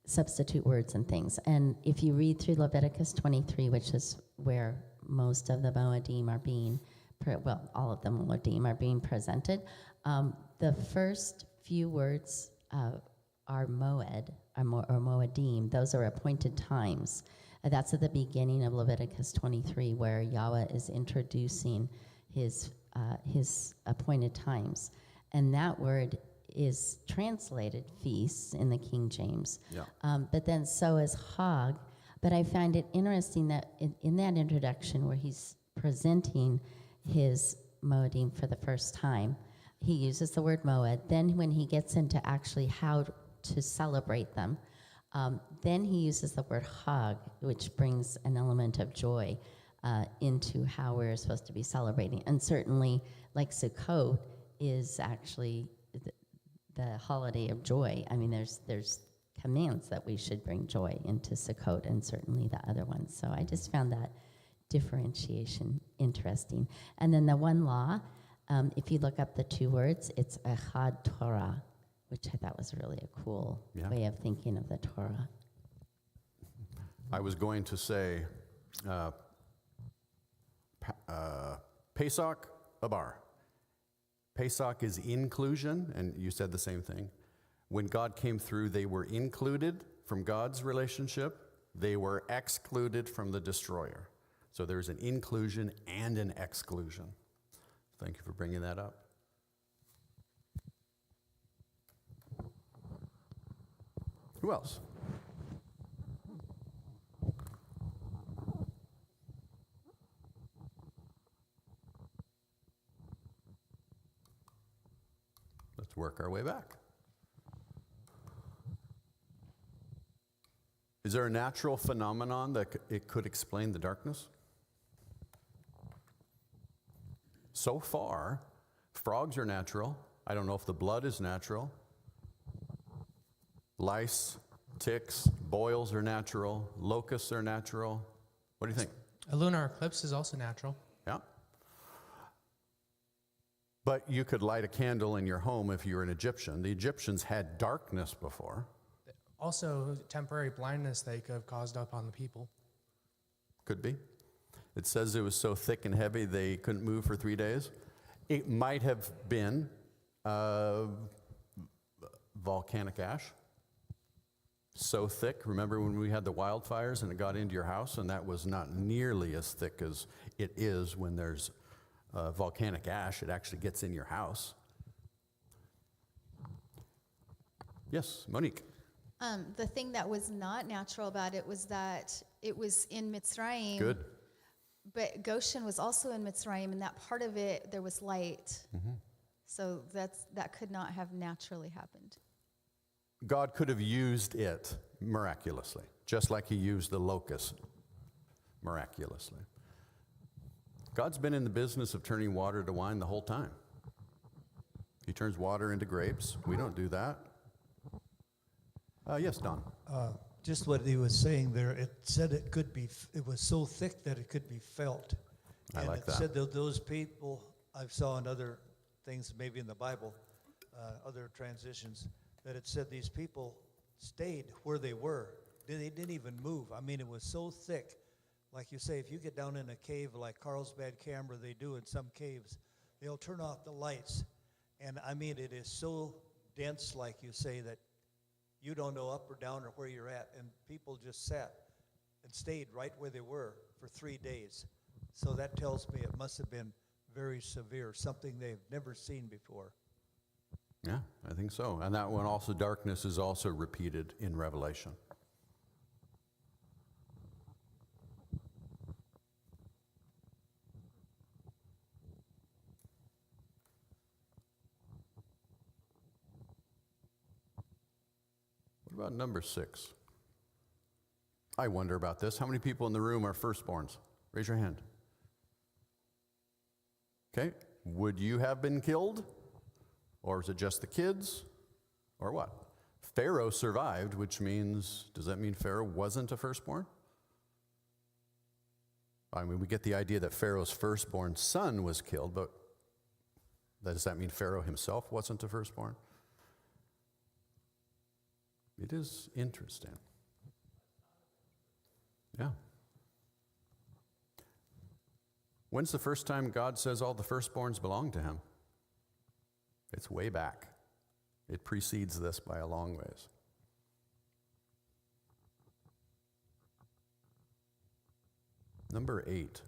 substitute words and things. And if you read through Leviticus 23, which is where most of the Moedim are being, all of the Moedim are being presented, the first few words are Moed, or Moedim. Those are appointed times. That's at the beginning of Leviticus 23, where Yahweh is introducing his appointed times. And that word is translated feasts in the King James. Yeah. But then so is Chag. But I find it interesting that in that introduction where he's presenting his Moedim for the first time, he uses the word Moed. Then when he gets into actually how to celebrate them, then he uses the word Chag, which brings an element of joy into how we're supposed to be celebrating. And certainly, like Sukkot is actually the holiday of joy. I mean, there's commands that we should bring joy into Sukkot, and certainly the other ones. So I just found that differentiation interesting. And then the one law, if you look up the two words, it's Echad Torah, which I thought was really a cool way of thinking of the Torah. I was going to say Pesach, Abar. Pesach is inclusion, and you said the same thing. When God came through, they were included from God's relationship. They were excluded from the destroyer. So there's an inclusion and an exclusion. Thank you for bringing that up. Who else? Let's work our way back. Is there a natural phenomenon that it could explain the darkness? So far, frogs are natural. I don't know if the blood is natural. Lice, ticks, boils are natural. Locusts are natural. What do you think? A lunar eclipse is also natural. Yeah. But you could light a candle in your home if you were an Egyptian. The Egyptians had darkness before. Also, temporary blindness they could have caused up on the people. Could be. It says it was so thick and heavy they couldn't move for 3 days. It might have been volcanic ash. So thick. Remember when we had the wildfires and it got into your house, and that was not nearly as thick as it is when there's volcanic ash. It actually gets in your house. Yes, Monique. The thing that was not natural about it was that it was in Mitzrayim. Good. But Goshen was also in Mitzrayim, and that part of it, there was light. Mm-hmm. So that could not have naturally happened. God could have used it miraculously, just like he used the locust miraculously. God's been in the business of turning water to wine the whole time. He turns water into grapes. We don't do that. Yes, Don. Just what he was saying there, it said it was so thick that it could be felt. I like that. And it said that those people, I saw in other things, maybe in the Bible, other transitions, that it said these people stayed where they were. They didn't even move. I mean, it was so thick. Like you say, if you get down in a cave like Carlsbad Camera, they do in some caves, they'll turn off the lights. And I mean, it is so dense, like you say, that you don't know up or down or where you're at. And people just sat and stayed right where they were for 3 days. So that tells me it must have been very severe, something they've never seen before. Yeah, I think so. And that one also, darkness is also repeated in Revelation. What about number 6? I wonder about this. How many people in the room are firstborns? Raise your hand. Okay. Would you have been killed? Or is it just the kids? Or what? Pharaoh survived, which means, does that mean Pharaoh wasn't a firstborn? I mean, we get the idea that Pharaoh's firstborn son was killed, but does that mean Pharaoh himself wasn't the firstborn? It is interesting. Yeah. When's the first time God says all the firstborns belong to him? It's way back. It precedes this by a long ways. Number 8.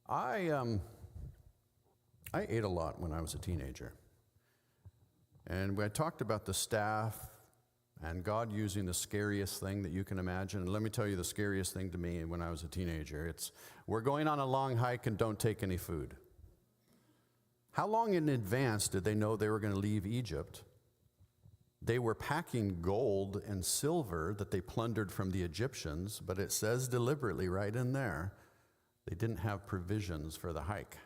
I ate a lot when I was a teenager. And we had talked about the staff and God using the scariest thing that you can imagine. And let me tell you the scariest thing to me when I was a teenager. It's, we're going on a long hike and don't take any food. How long in advance did they know they were going to leave Egypt? They were packing gold and silver that they plundered from the Egyptians, but it says deliberately right in there, they didn't have provisions for the hike.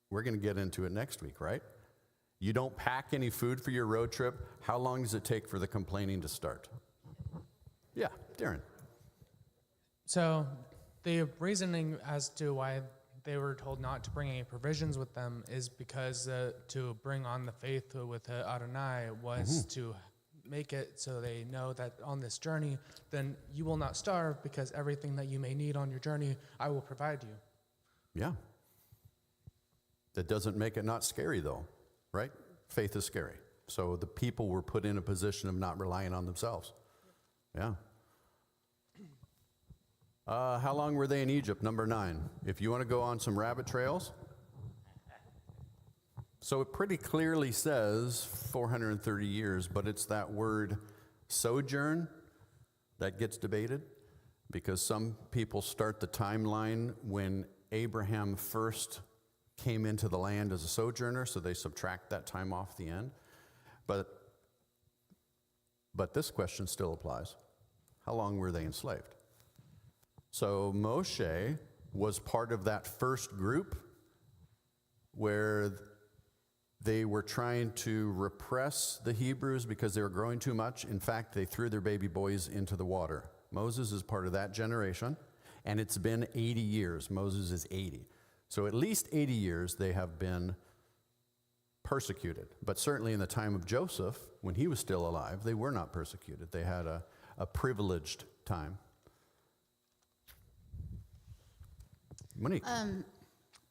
We're going to get into it next week, right? You don't pack any food for your road trip. How long does it take for the complaining to start? Yeah, Darren. So the reasoning as to why they were told not to bring any provisions with them is because to bring on the faith with Adonai was to make it so they know that on this journey, then you will not starve because everything that you may need on your journey, I will provide you. Yeah. That doesn't make it not scary, though, right? Faith is scary. So the people were put in a position of not relying on themselves. Yeah. How long were they in Egypt? Number 9. If you want to go on some rabbit trails. So it pretty clearly says 430 years, but it's that word sojourn that gets debated because some people start the timeline when Abraham first came into the land as a sojourner, so they subtract that time off the end. But this question still applies. How long were they enslaved? So Moshe was part of that first group where they were trying to repress the Hebrews because they were growing too much. In fact, they threw their baby boys into the water. Moses is part of that generation, and it's been 80 years. Moses is 80. So at least 80 years they have been persecuted. But certainly in the time of Joseph, when he was still alive, they were not persecuted. They had a privileged time. Monique.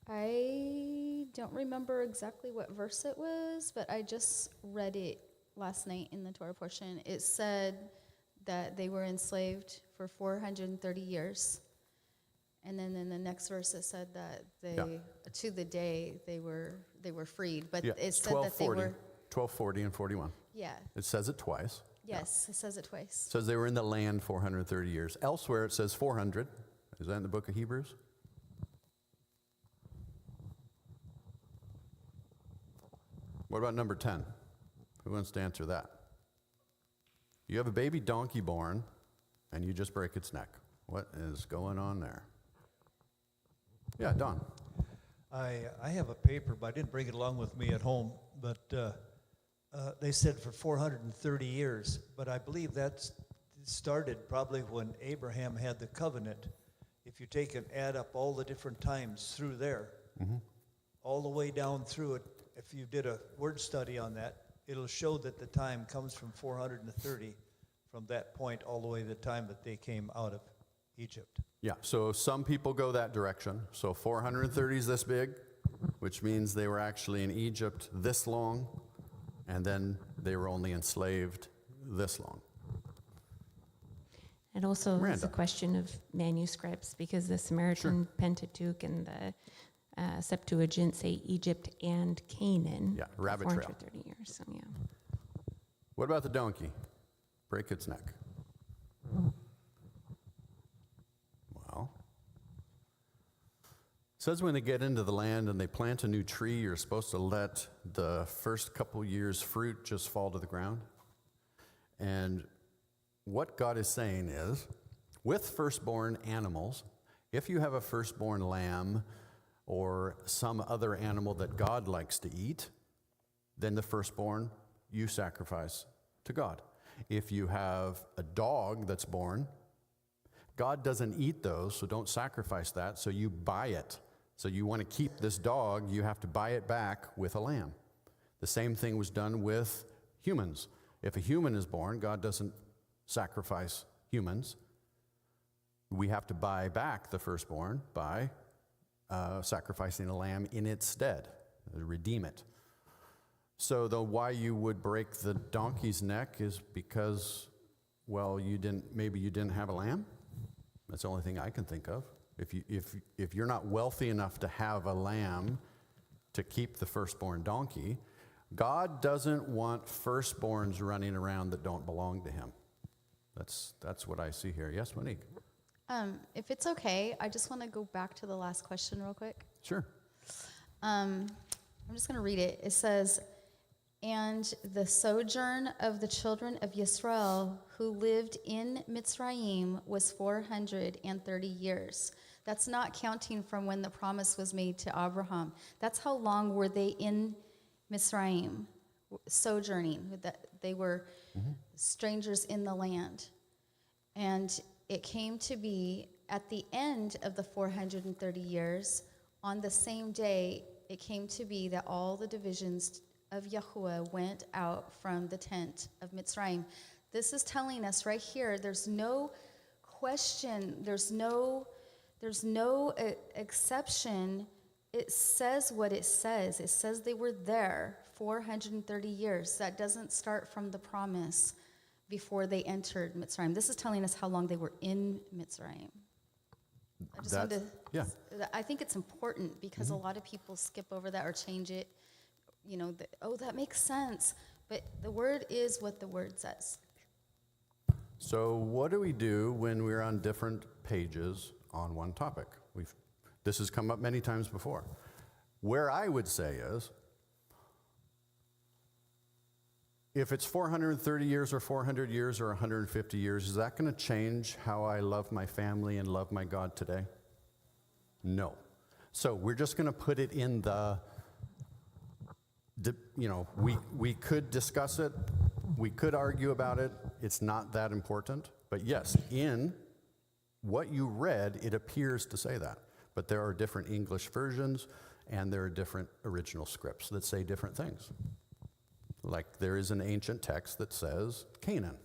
I don't remember exactly what verse it was, but I just read it last night in the Torah portion. It said that they were enslaved for 430 years. And then in the next verse it said that to the day they were freed. But it said that they were 1240 and 41. Yeah. It says it twice. Yes, it says it twice. It says they were in the land 430 years. Elsewhere it says 400. Is that in the book of Hebrews? What about number 10? Who wants to answer that? You have a baby donkey born, and you just break its neck. What is going on there? Yeah, Don. I have a paper, but I didn't bring it along with me at home. But they said for 430 years. But I believe that started probably when Abraham had the covenant. If you take and add up all the different times through there, all the way down through it, if you did a word study on that, it'll show that the time comes from 430 from that point all the way to the time that they came out of Egypt. Yeah, so some people go that direction. So 430 is this big, which means they were actually in Egypt this long, and then they were only enslaved this long. It also is Miranda. a question of manuscripts because the Samaritan Pentateuch and the Septuagint say Egypt and Canaan. Yeah, for rabbit trail. 430 years. So yeah. What about the donkey? Break its neck. Well, it says when they get into the land and they plant a new tree, you're supposed to let the first couple years' fruit just fall to the ground. And what God is saying is, with firstborn animals, if you have a firstborn lamb or some other animal that God likes to eat, then the firstborn you sacrifice to God. If you have a dog that's born, God doesn't eat those, so don't sacrifice that, so you buy it. So you want to keep this dog, you have to buy it back with a lamb. The same thing was done with humans. If a human is born, God doesn't sacrifice humans. We have to buy back the firstborn by sacrificing a lamb in its stead, redeem it. So why you would break the donkey's neck is because, well, maybe you didn't have a lamb. That's the only thing I can think of. If you're not wealthy enough to have a lamb to keep the firstborn donkey, God doesn't want firstborns running around that don't belong to him. That's what I see here. Yes, Monique? If it's okay, I just want to go back to the last question real quick. Sure. I'm just going to read it. It says, "And the sojourn of the children of Yisrael who lived in Mitzrayim was 430 years." That's not counting from when the promise was made to Abraham. That's how long were they in Mitzrayim, sojourning. That they were strangers in the land. And it came to be at the end of the 430 years, on the same day, it came to be that all the divisions of Yahuwah went out from the tent of Mitzrayim. This is telling us right here, there's no question, there's no exception. It says what it says. It says they were there 430 years. That doesn't start from the promise before they entered Mitzrayim. This is telling us how long they were in Mitzrayim. I just wanted to, yeah. I think it's important because a lot of people skip over that or change it. You know, that makes sense. But the word is what the word says. So what do we do when we're on different pages on one topic? This has come up many times before. Where I would say is, if it's 430 years or 400 years or 150 years, is that going to change how I love my family and love my God today? No. So we're just going to put it in we could discuss it, we could argue about it, it's not that important. But yes, in what you read, it appears to say that. But there are different English versions, and there are different original scripts that say different things. Like there is an ancient text that says Canaan.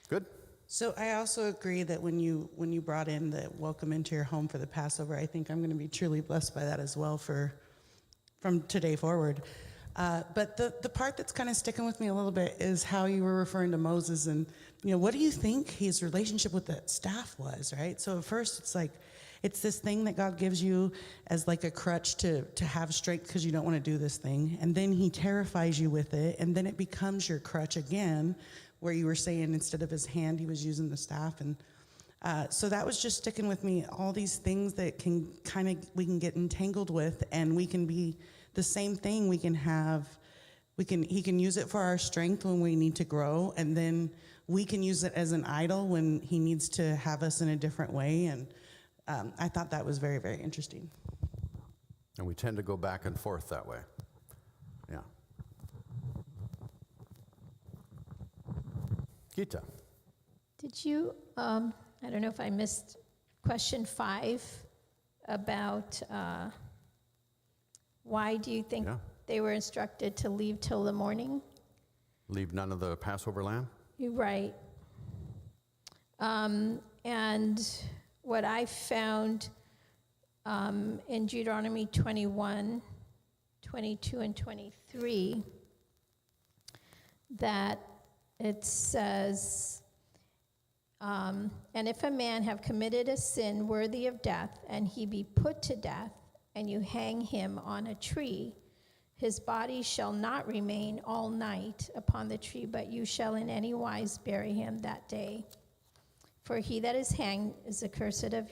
Good? So I also agree that when you brought in the welcome into your home for the Passover, I think I'm going to be truly blessed by that as well from today forward. But the part that's kind of sticking with me a little bit is how you were referring to Moses and, what do you think his relationship with the staff was, right? So at first it's like, it's this thing that God gives you as like a crutch to have strength because you don't want to do this thing. And then he terrifies you with it. And then it becomes your crutch again, where you were saying instead of his hand, he was using the staff. And so that was just sticking with me. All these things that we can get entangled with, and we can be the same thing. He can use it for our strength when we need to grow. And then we can use it as an idol when he needs to have us in a different way. And I thought that was very, very interesting. And we tend to go back and forth that way. Yeah. Gita. Did you, I don't know if I missed question 5 about why do you think they were instructed to leave till the morning? Leave none of the Passover lamb? You're right. And what I found in Deuteronomy 21, 22, and 23, that it says, and if a man have committed a sin worthy of death, and he be put to death, and you hang him on a tree, his body shall not remain all night upon the tree, but you shall in any wise bury him that day. For he that is hanged is accursed of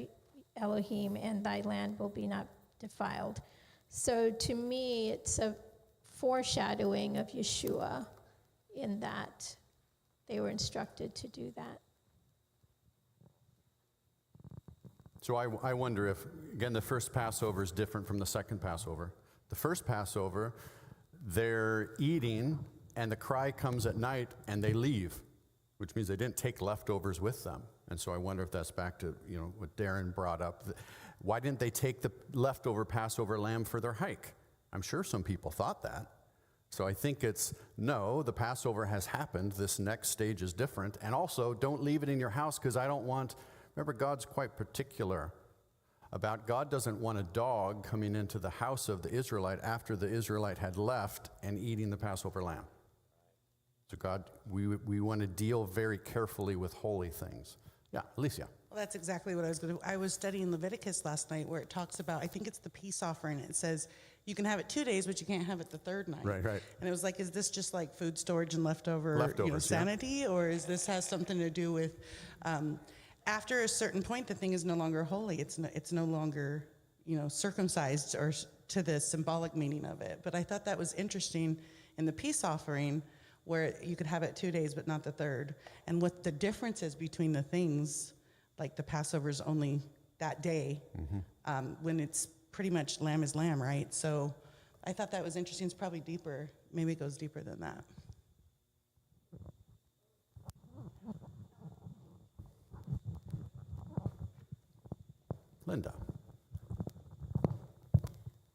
Elohim, and thy land will be not defiled. So to me, it's a foreshadowing of Yeshua in that they were instructed to do that. So I wonder if, again, the first Passover is different from the second Passover. The first Passover, they're eating, and the cry comes at night, and they leave, which means they didn't take leftovers with them. And so I wonder if that's back to, what Darren brought up. Why didn't they take the leftover Passover lamb for their hike? I'm sure some people thought that. So I think it's, no, the Passover has happened. This next stage is different. And also, don't leave it in your house because I don't want, remember, God's quite particular about God doesn't want a dog coming into the house of the Israelite after the Israelite had left and eating the Passover lamb. So God, we want to deal very carefully with holy things. Yeah, Alicia. Well, that's exactly what I was going to. I was studying Leviticus last night where it talks about, I think it's the peace offering. It says you can have it 2 days, but you can't have it the third night. Right. And it was like, is this just like food storage and leftovers, sanity, or is this has something to do with after a certain point the thing is no longer holy. It's no longer circumcised or to the symbolic meaning of it. But I thought that was interesting in the peace offering, where you could have it 2 days but not the third, and what the difference is between the things, like the Passover's only that day, when it's pretty much lamb is lamb, right? So I thought that was interesting. It's probably deeper. Maybe it goes deeper than that. Linda.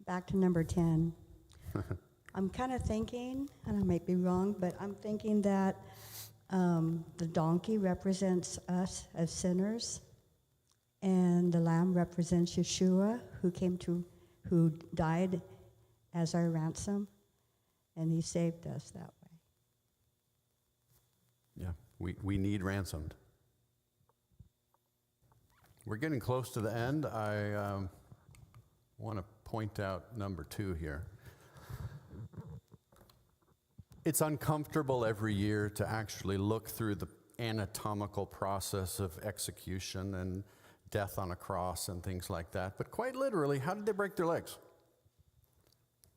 Back to number 10. I'm kind of thinking, and I might be wrong, but I'm thinking that the donkey represents us as sinners, and the lamb represents Yeshua, who died as our ransom, and he saved us that way. Yeah, we need ransomed. We're getting close to the end. I want to point out number 2 here. It's uncomfortable every year to actually look through the anatomical process of execution and death on a cross and things like that. But quite literally, how did they break their legs?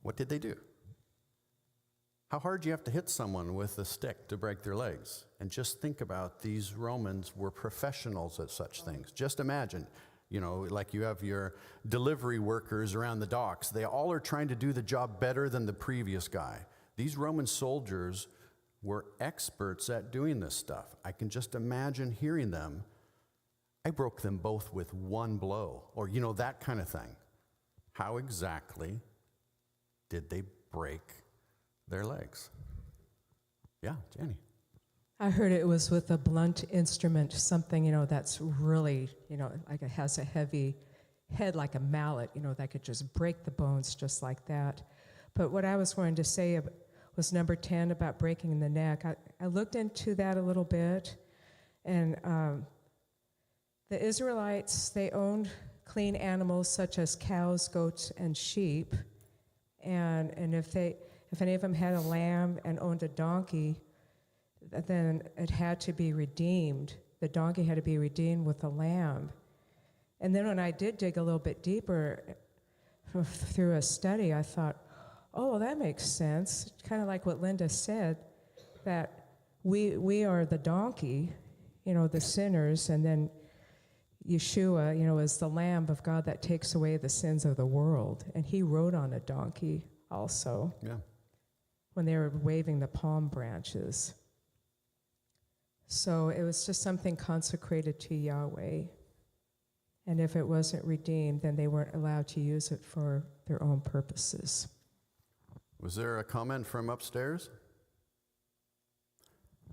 What did they do? How hard do you have to hit someone with a stick to break their legs? And just think about, these Romans were professionals at such things. Just imagine, like you have your delivery workers around the docks. They all are trying to do the job better than the previous guy. These Roman soldiers were experts at doing this stuff. I can just imagine hearing them. I broke them both with one blow, or that kind of thing. How exactly did they break their legs? Yeah, Jenny. I heard it was with a blunt instrument, something, that's really, like it has a heavy head like a mallet, that could just break the bones just like that. But what I was going to say was number 10 about breaking the neck. I looked into that a little bit, and the Israelites, they owned clean animals such as cows, goats, and sheep. And if any of them had a lamb and owned a donkey, then it had to be redeemed. The donkey had to be redeemed with the lamb. And then when I did dig a little bit deeper through a study, I thought, oh, that makes sense. Kind of like what Linda said, that we are the donkey, the sinners, and then Yeshua, is the Lamb of God that takes away the sins of the world. And he rode on a donkey also. Yeah. When they were waving the palm branches. So it was just something consecrated to Yahweh. And if it wasn't redeemed, then they weren't allowed to use it for their own purposes. Was there a comment from upstairs?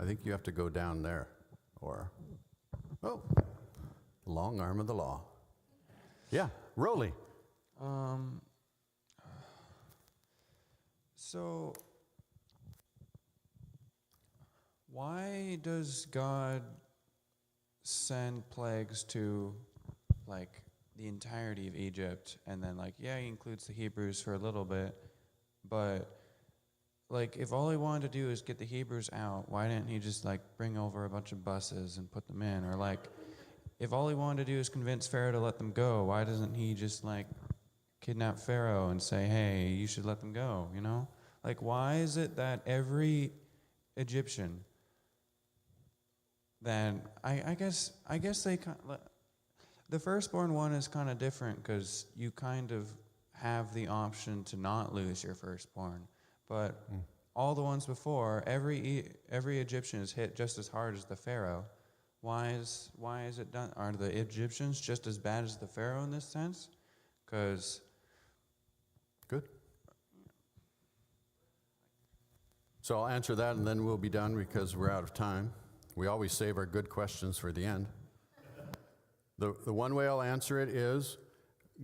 I think you have to go down there. Long arm of the law. Yeah, Rolly. So, why does God send plagues to, the entirety of Egypt, and then, he includes the Hebrews for a little bit, but, if all he wanted to do is get the Hebrews out, why didn't he just, bring over a bunch of buses and put them in? Or, if all he wanted to do is convince Pharaoh to let them go, why doesn't he just, kidnap Pharaoh and say, hey, you should let them go, why is it that every Egyptian, then, I guess they, the firstborn one is kind of different because you kind of have the option to not lose your firstborn. But all the ones before, every Egyptian is hit just as hard as the Pharaoh. Why is it done? Are the Egyptians just as bad as the Pharaoh in this sense? Because Good. So I'll answer that and then we'll be done because we're out of time. We always save our good questions for the end. The one way I'll answer it is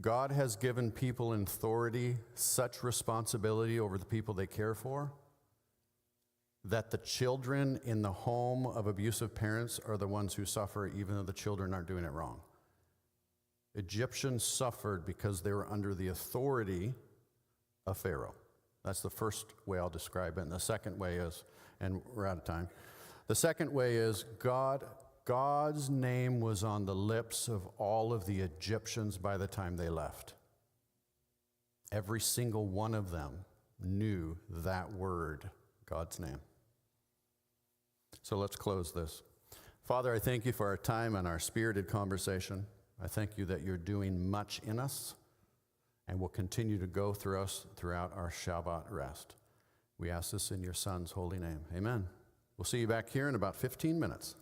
God has given people in authority such responsibility over the people they care for that the children in the home of abusive parents are the ones who suffer even though the children aren't doing it wrong. Egyptians suffered because they were under the authority of Pharaoh. That's the first way I'll describe it. And the second way is, and we're out of time, the second way is God's name was on the lips of all of the Egyptians by the time they left. Every single one of them knew that word, God's name. So let's close this. Father, I thank you for our time and our spirited conversation. I thank you that you're doing much in us and will continue to go through us throughout our Shabbat rest. We ask this in your Son's holy name. Amen. We'll see you back here in about 15 minutes.